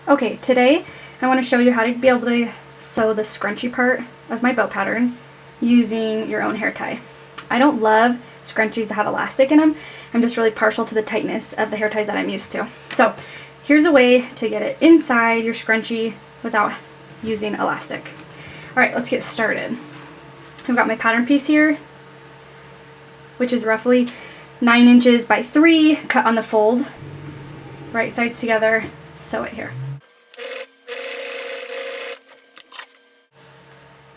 Okay, today I want to show you how to be able to sew the scrunchie part of my bow pattern using your own hair tie. I don't love scrunchies that have elastic in them. I'm just really partial to the tightness of the hair ties that I'm used to. So here's a way to get it inside your scrunchie without using elastic. Alright, let's get started. I've got my pattern piece here, which is roughly 9 inches by 3, cut on the fold. Right sides together, sew it here.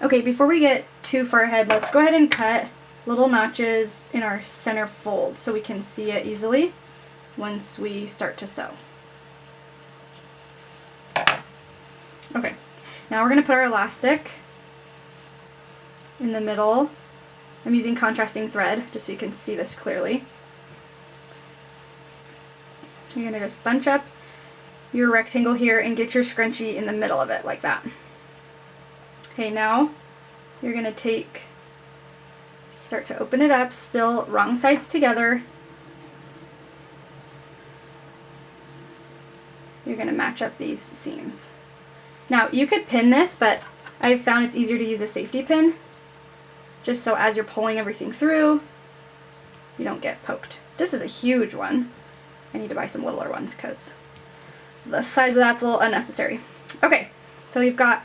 Okay, before we get too far ahead, let's go ahead and cut little notches in our center fold so we can see it easily once we start to sew. Okay, now we're going to put our elastic in the middle. I'm using contrasting thread just so you can see this clearly. You're going to just bunch up your rectangle here and get your scrunchie in the middle of it like that. Okay, now you're going to start to open it up, still wrong sides together. You're going to match up these seams. Now you could pin this, but I've found it's easier to use a safety pin, just so as you're pulling everything through, you don't get poked. This is a huge one. I need to buy some littler ones because the size of that's a little unnecessary. Okay, so you've got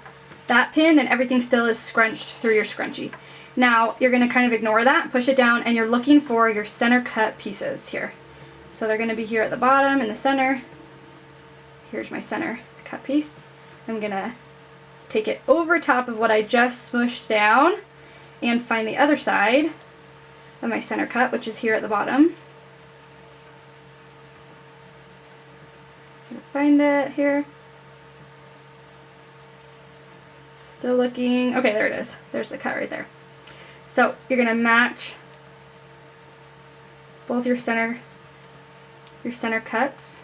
that pin and everything still is scrunched through your scrunchie. Now you're going to kind of ignore that, push it down, and you're looking for your center cut pieces here. So they're going to be here at the bottom in the center. Here's my center cut piece. I'm going to take it over top of what I just smushed down and find the other side of my center cut, which is here at the bottom. Find it here. Still looking. Okay, there it is. There's the cut right there. So you're going to match both your center cuts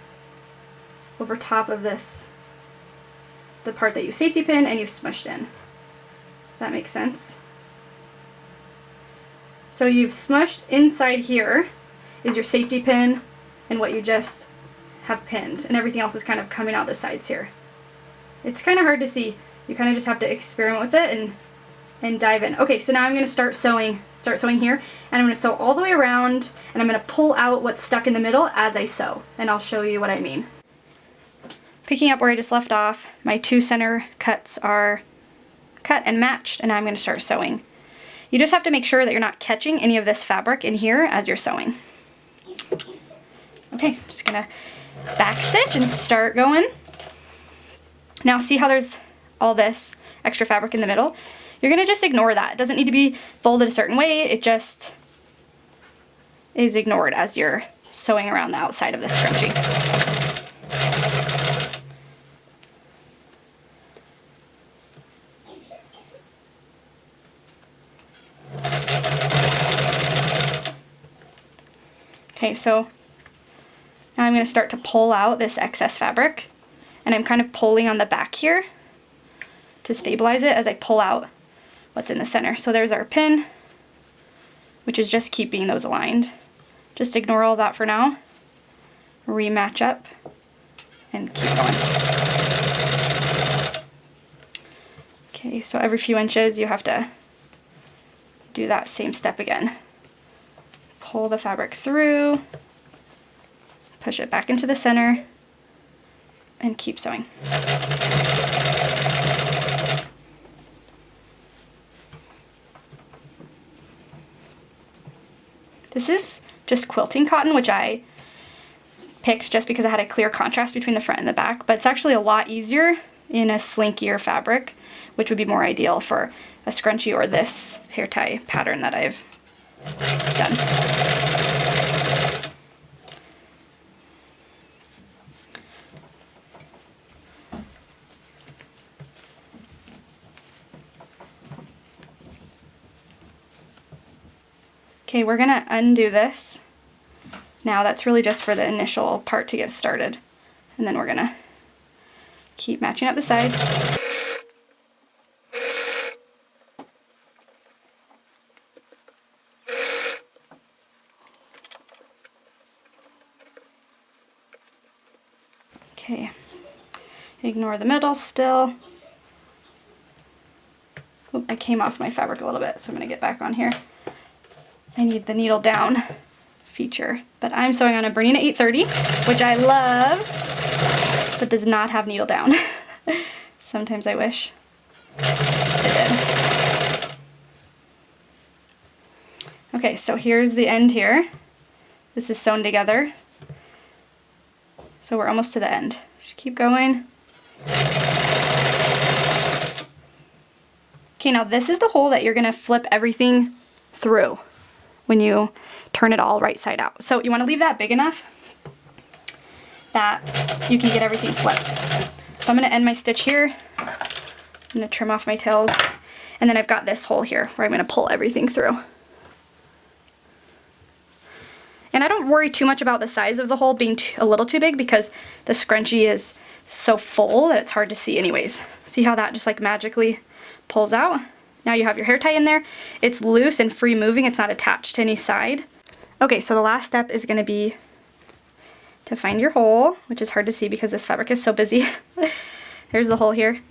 over top of this, the part that you safety pin and you've smushed in. Does that make sense? So you've smushed inside here is your safety pin and what you just have pinned, and everything else is kind of coming out the sides here. It's kind of hard to see. You kind of just have to experiment with it and dive in. Okay, so now I'm going to start sewing here, and I'm going to sew all the way around, and I'm going to pull out what's stuck in the middle as I sew, and I'll show you what I mean. Picking up where I just left off, my 2 center cuts are cut and matched, and now I'm going to start sewing. You just have to make sure that you're not catching any of this fabric in here as you're sewing. Okay, I'm just going to back stitch and start going. Now see how there's all this extra fabric in the middle? You're going to just ignore that. It doesn't need to be folded a certain way. It just is ignored as you're sewing around the outside of this scrunchie. Okay, so now I'm going to start to pull out this excess fabric, and I'm kind of pulling on the back here to stabilize it as I pull out what's in the center. So there's our pin, which is just keeping those aligned. Just ignore all that for now. Rematch up and keep going. Okay, so every few inches you have to do that same step again. Pull the fabric through, push it back into the center, and keep sewing. This is just quilting cotton, which I picked just because I had a clear contrast between the front and the back, but it's actually a lot easier in a slinkier fabric, which would be more ideal for a scrunchie or this hair tie pattern that I've done. Okay, we're gonna undo this. Now that's really just for the initial part to get started. And then we're gonna keep matching up the sides. Okay, Ignore the middle still. Oh, I came off my fabric a little bit, so I'm gonna get back on here. I need the needle down feature, but I'm sewing on a Bernina 830, which I love, but does not have needle down. Sometimes I wish it did. Okay, so here's the end here. This is sewn together. So we're almost to the end. Just keep going. Okay, now this is the hole that you're gonna flip everything through when you turn it all right side out. So you wanna leave that big enough that you can get everything flipped. So I'm gonna end my stitch here. I'm gonna trim off my tails. And then I've got this hole here where I'm gonna pull everything through. And I don't worry too much about the size of the hole being a little too big because the scrunchie is so full that it's hard to see anyways. See how that just like magically pulls out? Now you have your hair tie in there. It's loose and free moving. It's not attached to any side. Okay, so the last step is gonna be to find your hole, which is hard to see because this fabric is so busy. There's the hole here.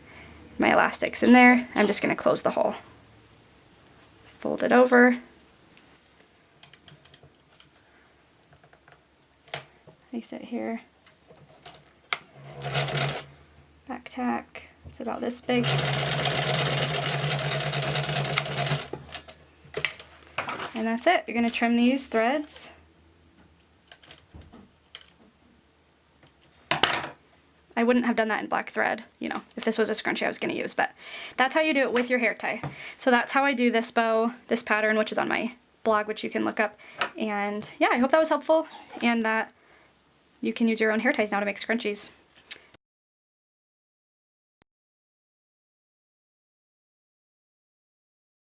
My elastic's in there. I'm just gonna close the hole. Fold it over. Place it here. Back tack. It's about this big. And that's it. You're going to trim these threads. I wouldn't have done that in black thread, you know, if this was a scrunchie I was going to use, but that's how you do it with your hair tie. So that's how I do this bow, this pattern, which is on my blog, which you can look up. And yeah, I hope that was helpful and that you can use your own hair ties now to make scrunchies.